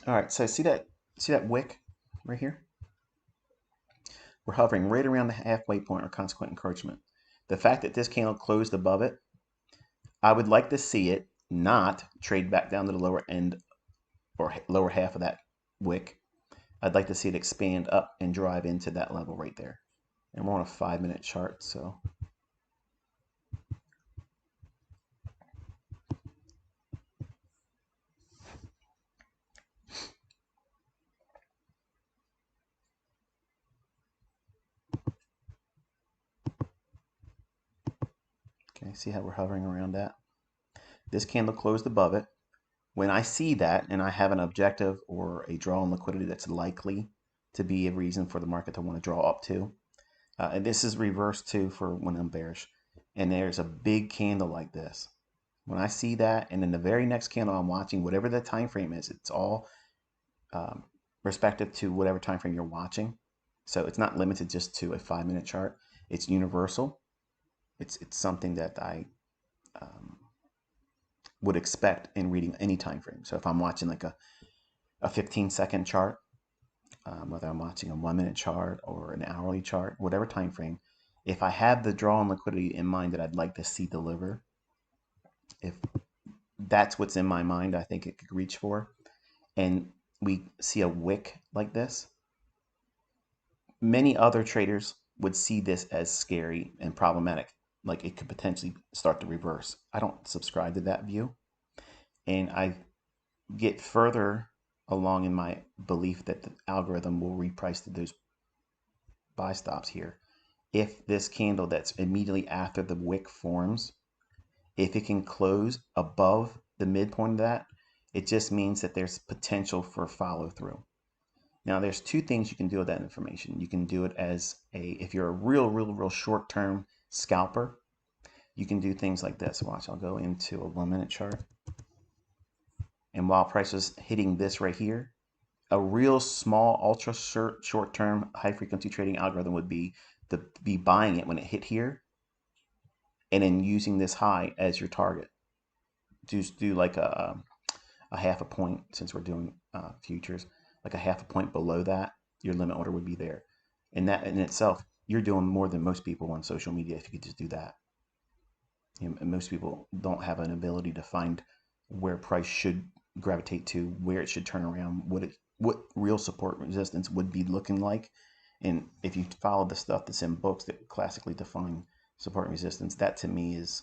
All right, so see that wick right here? We're hovering right around the halfway point or consequent encroachment. The fact that this candle closed above it, I would like to see it not trade back down to the lower end or lower half of that wick. I'd like to see it expand up and drive into that level right there. And we're on a 5-minute chart, so okay, see how we're hovering around that? This candle closed above it. When I see that and I have an objective or a draw on liquidity that's likely to be a reason for the market to want to draw up to, and this is reversed too for when I'm bearish, and there's a big candle like this. When I see that, and then the very next candle I'm watching, whatever the time frame is, it's all um, respective to whatever time frame you're watching. So it's not limited just to a 5-minute chart. It's universal. It's something that I um, would expect in reading any time frame. So if I'm watching like a 15-second chart, whether I'm watching a 1-minute chart or an hourly chart, whatever time frame, if I have the draw and liquidity in mind that I'd like to see deliver, if that's what's in my mind, I think it could reach for, and we see a wick like this, many other traders would see this as scary and problematic, like it could potentially start to reverse. I don't subscribe to that view, and I get further along in my belief that the algorithm will reprice to those buy stops here. If this candle that's immediately after the wick forms, if it can close above the midpoint of that, it just means that there's potential for follow through. Now, there's two things you can do with that information. You can do it as if you're a real short term scalper, you can do things like this. Watch, I'll go into a 1-minute chart. And while price is hitting this right here, a real small, ultra short term, high frequency trading algorithm would be to be buying it when it hit here and then using this high as your target. Just do like a half a point, since we're doing futures, like a half a point below that, your limit order would be there. And that in itself, you're doing more than most people on social media if you could just do that. And most people don't have an ability to find where price should gravitate to, where it should turn around, what real support resistance would be looking like. And if you follow the stuff that's in books that classically define support and resistance, that to me is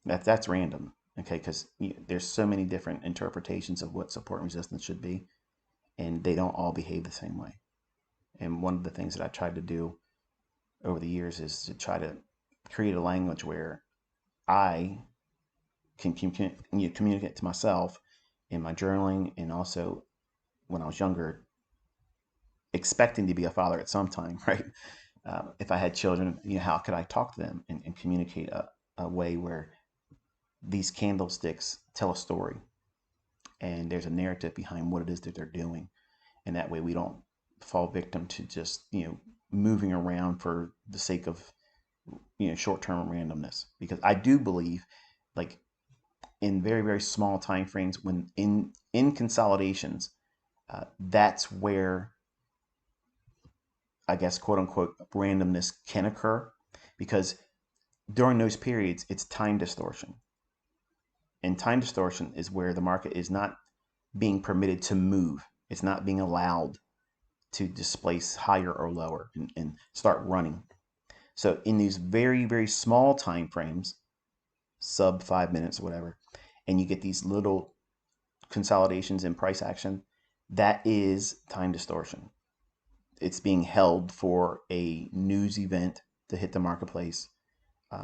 that's random. Okay, because there's so many different interpretations of what support and resistance should be, and they don't all behave the same way. And one of the things that I tried to do over the years is to try to create a language where I can communicate to myself in my journaling, and also when I was younger, expecting to be a father at some time, right? If I had children, how could I talk to them and communicate a way where these candlesticks tell a story and there's a narrative behind what it is that they're doing, and that way we don't fall victim to just moving around for the sake of short-term randomness. Because I do believe, like, in very small time frames, when in consolidations, that's where, I guess, quote unquote, randomness can occur, because during those periods it's time distortion. And time distortion is where the market is not being permitted to move. It's not being allowed to displace higher or lower and start running. So in these very small time frames, sub 5 minutes or whatever, and you get these little consolidations in price action, that is time distortion. It's being held for a news event to hit the marketplace.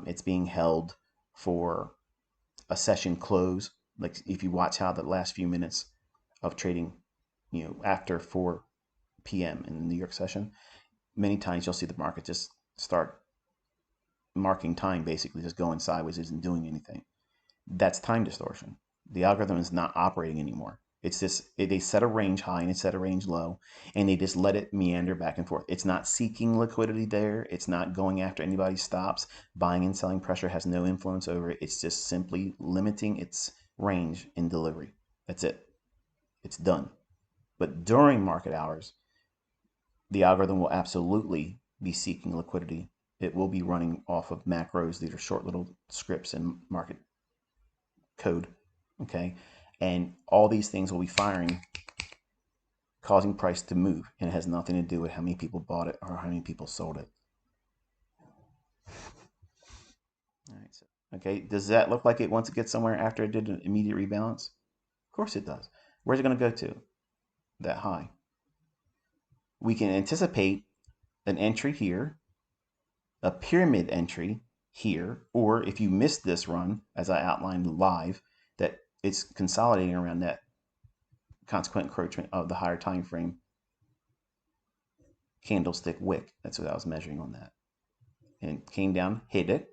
It's being held for a session close. Like if you watch how the last few minutes of trading, after 4 p.m. in the New York session, many times you'll see the market just start marking time, basically just going sideways, isn't doing anything. That's time distortion. The algorithm is not operating anymore. It's just they set a range high and they set a range low, and they just let it meander back and forth. It's not seeking liquidity there. It's not going after anybody's stops. Buying and selling pressure has no influence over it. It's just simply limiting its range in delivery. That's it. It's done. But during market hours, the algorithm will absolutely be seeking liquidity. It will be running off of macros. These are short little scripts in market code, okay? And all these things will be firing, causing price to move, and it has nothing to do with how many people bought it or how many people sold it. All right, so, okay, does that look like it wants to get somewhere after it did an immediate rebalance? Of course it does. Where's it going to go to? That high. We can anticipate an entry here, a pyramid entry here, or if you missed this run, as I outlined live, that it's consolidating around that consequent encroachment of the higher time frame candlestick wick. That's what I was measuring on that. And came down, hit it,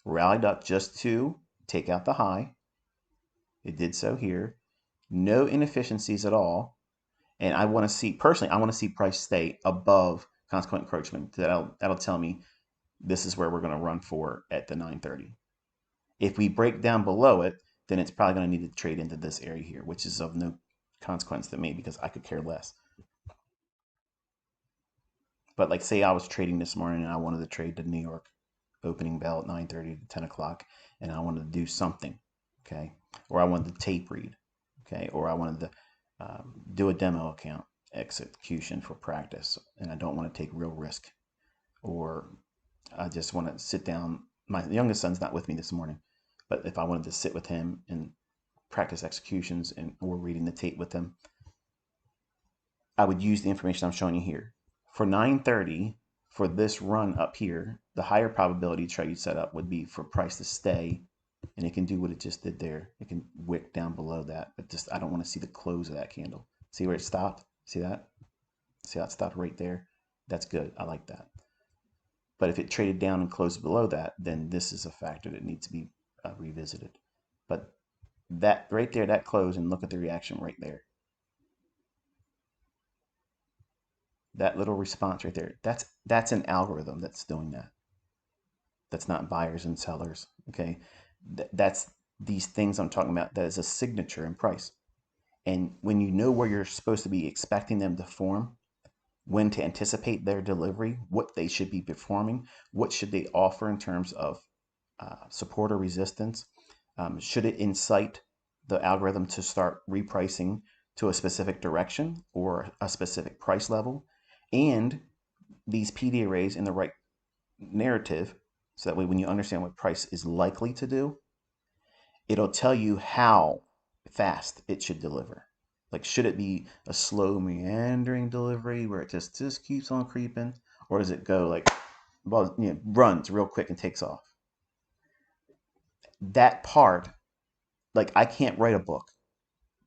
rallied up just to take out the high. It did so here. No inefficiencies at all. And I want to see, personally, I want to see price stay above consequent encroachment. That'll tell me this is where we're going to run for at the 930. If we break down below it, then it's probably going to need to trade into this area here, which is of no consequence to me because I could care less. But like say I was trading this morning and I wanted to trade the New York opening bell at 9:30 to 10 o'clock and I wanted to do something, okay? Or I wanted to tape read, okay? Or I wanted to do a demo account execution for practice and I don't want to take real risk. Or I just want to sit down. My youngest son's not with me this morning, but if I wanted to sit with him and practice executions and or reading the tape with him, I would use the information I'm showing you here. For 930, for this run up here, the higher probability trade setup would be for price to stay, and it can do what it just did there. It can wick down below that, but just I don't want to see the close of that candle. See where it stopped? See that? See how it stopped right there? That's good. I like that. But if it traded down and closed below that, then this is a factor that needs to be revisited. But that right there, that close, and look at the reaction right there. That little response right there, that's an algorithm that's doing that. That's not buyers and sellers, okay? That's these things I'm talking about. That is a signature in price. And when you know where you're supposed to be expecting them to form, when to anticipate their delivery, what they should be performing, what should they offer in terms of support or resistance, should it incite the algorithm to start repricing to a specific direction or a specific price level, and these PD arrays in the right narrative, so that way when you understand what price is likely to do, it'll tell you how fast it should deliver. Like, should it be a slow meandering delivery where it just keeps on creeping, or does it go like, well, runs real quick and takes off? That part, like, I can't write a book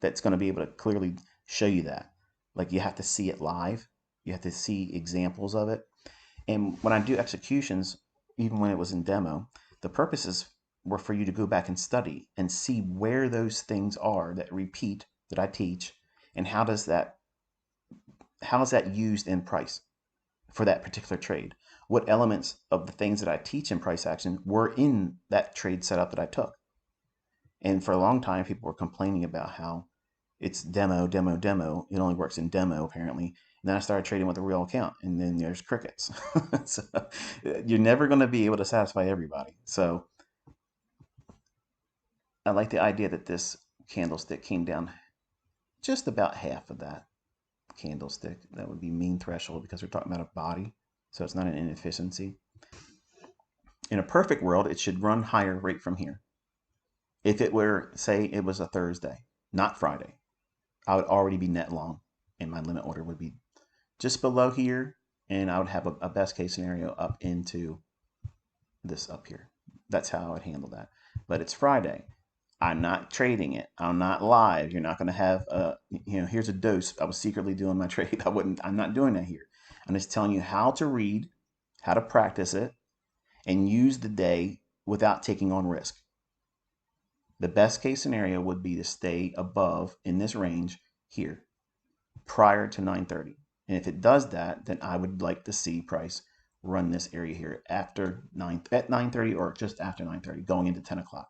that's going to be able to clearly show you that. Like, you have to see it live. You have to see examples of it. And when I do executions, even when it was in demo, the purposes were for you to go back and study and see where those things are that repeat that I teach, and how is that used in price for that particular trade? What elements of the things that I teach in price action were in that trade setup that I took? And for a long time, people were complaining about how it's demo, demo, demo. It only works in demo, apparently. And then I started trading with a real account, and then there's crickets. So you're never going to be able to satisfy everybody. So I like the idea that this candlestick came down just about half of that candlestick. That would be mean threshold because we're talking about a body. So it's not an inefficiency. In a perfect world, it should run higher right from here. If it were, say, it was a Thursday, not Friday, I would already be net long, and my limit order would be just below here, and I would have a best case scenario up into this up here. That's how I would handle that. But it's Friday. I'm not trading it. I'm not live. You're not going to have here's a dose. I was secretly doing my trade. I'm not doing that here. I'm just telling you how to read, how to practice it, and use the day without taking on risk. The best case scenario would be to stay above in this range here prior to 9:30. And if it does that, then I would like to see price run this area here at 9:30 or just after 9:30 going into 10 o'clock.